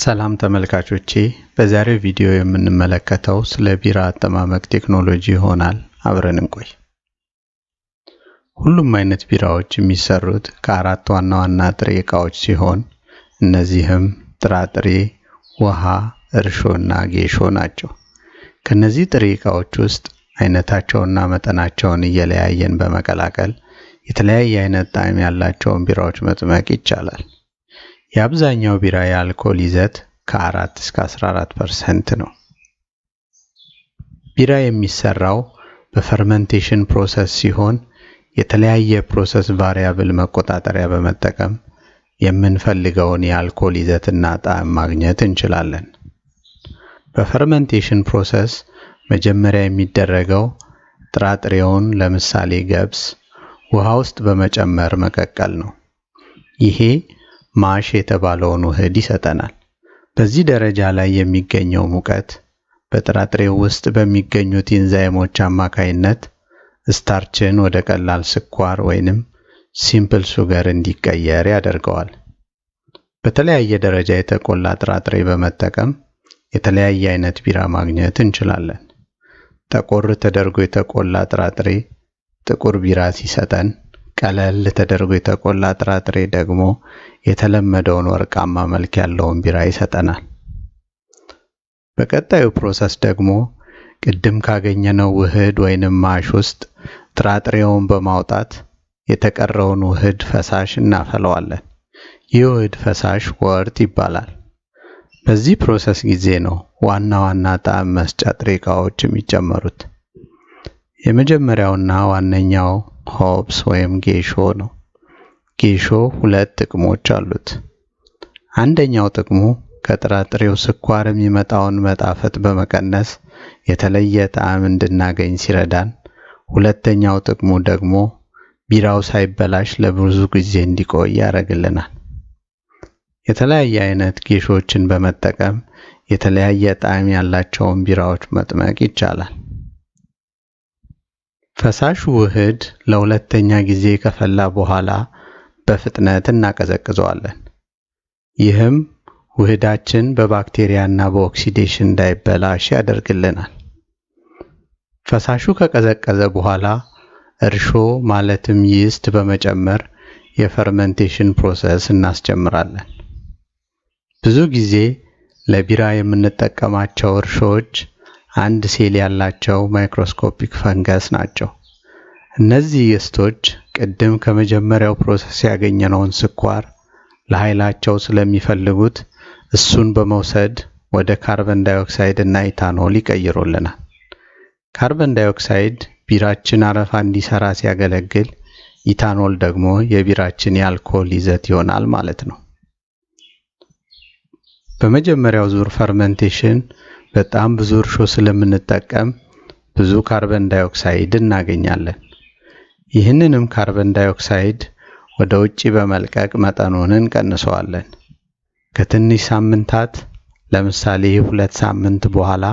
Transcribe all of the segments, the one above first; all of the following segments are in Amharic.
ሰላም ተመልካቾቼ፣ በዛሬው ቪዲዮ የምንመለከተው ስለ ቢራ አጠማመቅ ቴክኖሎጂ ይሆናል። አብረን እንቆይ። ሁሉም አይነት ቢራዎች የሚሰሩት ከአራት ዋና ዋና ጥሬ ዕቃዎች ሲሆን እነዚህም ጥራጥሬ፣ ውሃ፣ እርሾና ጌሾ ናቸው። ከነዚህ ጥሬ ዕቃዎች ውስጥ አይነታቸውና መጠናቸውን እየለያየን በመቀላቀል የተለያየ አይነት ጣዕም ያላቸውን ቢራዎች መጥመቅ ይቻላል። የአብዛኛው ቢራ የአልኮል ይዘት ከ4 እስከ 14% ነው። ቢራ የሚሰራው በፈርመንቴሽን ፕሮሰስ ሲሆን የተለያየ ፕሮሰስ ቫሪያብል መቆጣጠሪያ በመጠቀም የምንፈልገውን የአልኮል ይዘትና ጣዕም ማግኘት እንችላለን። በፈርመንቴሽን ፕሮሰስ መጀመሪያ የሚደረገው ጥራጥሬውን ለምሳሌ ገብስ ውሃ ውስጥ በመጨመር መቀቀል ነው። ይሄ ማሽ የተባለውን ውህድ ይሰጠናል። በዚህ ደረጃ ላይ የሚገኘው ሙቀት በጥራጥሬው ውስጥ በሚገኙት ኢንዛይሞች አማካይነት ስታርችን ወደ ቀላል ስኳር ወይንም ሲምፕል ሱገር እንዲቀየር ያደርገዋል። በተለያየ ደረጃ የተቆላ ጥራጥሬ በመጠቀም የተለያየ አይነት ቢራ ማግኘት እንችላለን። ጠቆር ተደርጎ የተቆላ ጥራጥሬ ጥቁር ቢራ ሲሰጠን፣ ቀለል ተደርጎ የተቆላ ጥራጥሬ ደግሞ የተለመደውን ወርቃማ መልክ ያለውን ቢራ ይሰጠናል። በቀጣዩ ፕሮሰስ ደግሞ ቅድም ካገኘነው ውህድ ወይንም ማሽ ውስጥ ጥራጥሬውን በማውጣት የተቀረውን ውህድ ፈሳሽ እናፈለዋለን። ይህ ውህድ ፈሳሽ ወርት ይባላል። በዚህ ፕሮሰስ ጊዜ ነው ዋና ዋና ጣዕም መስጫ ጥሬ ዕቃዎች የሚጨመሩት። የመጀመሪያውና ዋነኛው ሆፕስ ወይም ጌሾ ነው። ጌሾ ሁለት ጥቅሞች አሉት። አንደኛው ጥቅሙ ከጥራጥሬው ስኳር የሚመጣውን መጣፈጥ በመቀነስ የተለየ ጣዕም እንድናገኝ ሲረዳን፣ ሁለተኛው ጥቅሙ ደግሞ ቢራው ሳይበላሽ ለብዙ ጊዜ እንዲቆይ ያደርግልናል። የተለያየ አይነት ጌሾችን በመጠቀም የተለያየ ጣዕም ያላቸውን ቢራዎች መጥመቅ ይቻላል። ፈሳሹ ውህድ ለሁለተኛ ጊዜ ከፈላ በኋላ በፍጥነት እናቀዘቅዘዋለን። ይህም ውህዳችን በባክቴሪያና በኦክሲዴሽን እንዳይበላሽ ያደርግልናል። ፈሳሹ ከቀዘቀዘ በኋላ እርሾ ማለትም ይስት በመጨመር የፈርመንቴሽን ፕሮሰስ እናስጀምራለን። ብዙ ጊዜ ለቢራ የምንጠቀማቸው እርሾዎች አንድ ሴል ያላቸው ማይክሮስኮፒክ ፈንገስ ናቸው። እነዚህ ይስቶች ቅድም ከመጀመሪያው ፕሮሰስ ያገኘነውን ስኳር ለኃይላቸው ስለሚፈልጉት እሱን በመውሰድ ወደ ካርበን ዳይኦክሳይድ እና ኢታኖል ይቀይሩልናል። ካርበን ዳይኦክሳይድ ቢራችን አረፋ እንዲሰራ ሲያገለግል፣ ኢታኖል ደግሞ የቢራችን የአልኮል ይዘት ይሆናል ማለት ነው። በመጀመሪያው ዙር ፈርመንቴሽን በጣም ብዙ እርሾ ስለምንጠቀም ብዙ ካርበን ዳይኦክሳይድ እናገኛለን። ይህንንም ካርበን ዳይኦክሳይድ ወደ ውጪ በመልቀቅ መጠኑን እንቀንሰዋለን። ከትንሽ ሳምንታት ለምሳሌ 2 ሳምንት በኋላ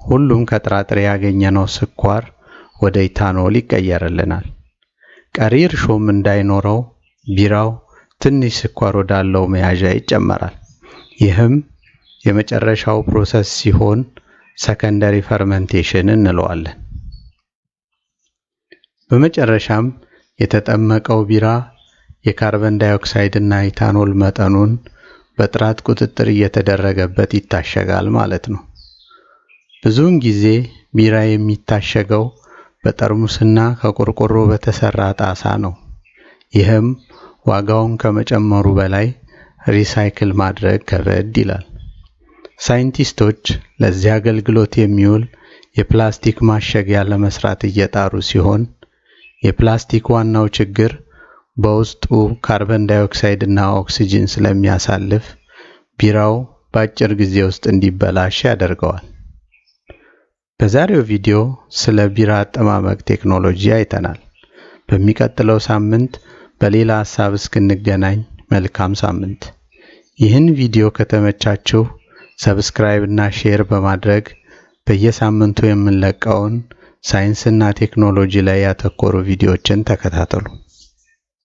ሁሉም ከጥራጥሬ ያገኘነው ስኳር ወደ ኢታኖል ይቀየርልናል። ቀሪ እርሾም እንዳይኖረው ቢራው ትንሽ ስኳር ወዳለው መያዣ ይጨመራል። ይህም የመጨረሻው ፕሮሰስ ሲሆን ሰከንደሪ ፈርመንቴሽን እንለዋለን። በመጨረሻም የተጠመቀው ቢራ የካርበን ዳይኦክሳይድ እና ኢታኖል መጠኑን በጥራት ቁጥጥር እየተደረገበት ይታሸጋል ማለት ነው። ብዙውን ጊዜ ቢራ የሚታሸገው በጠርሙስና ከቆርቆሮ በተሰራ ጣሳ ነው። ይህም ዋጋውን ከመጨመሩ በላይ ሪሳይክል ማድረግ ከበድ ይላል። ሳይንቲስቶች ለዚህ አገልግሎት የሚውል የፕላስቲክ ማሸጊያ ለመስራት እየጣሩ ሲሆን፣ የፕላስቲክ ዋናው ችግር በውስጡ ካርበን ዳይኦክሳይድ እና ኦክሲጅን ስለሚያሳልፍ ቢራው በአጭር ጊዜ ውስጥ እንዲበላሽ ያደርገዋል። በዛሬው ቪዲዮ ስለ ቢራ አጠማመቅ ቴክኖሎጂ አይተናል። በሚቀጥለው ሳምንት በሌላ ሐሳብ እስክንገናኝ መልካም ሳምንት። ይህን ቪዲዮ ከተመቻችሁ ሰብስክራይብ እና ሼር በማድረግ በየሳምንቱ የምንለቀውን ሳይንስና ቴክኖሎጂ ላይ ያተኮሩ ቪዲዮዎችን ተከታተሉ።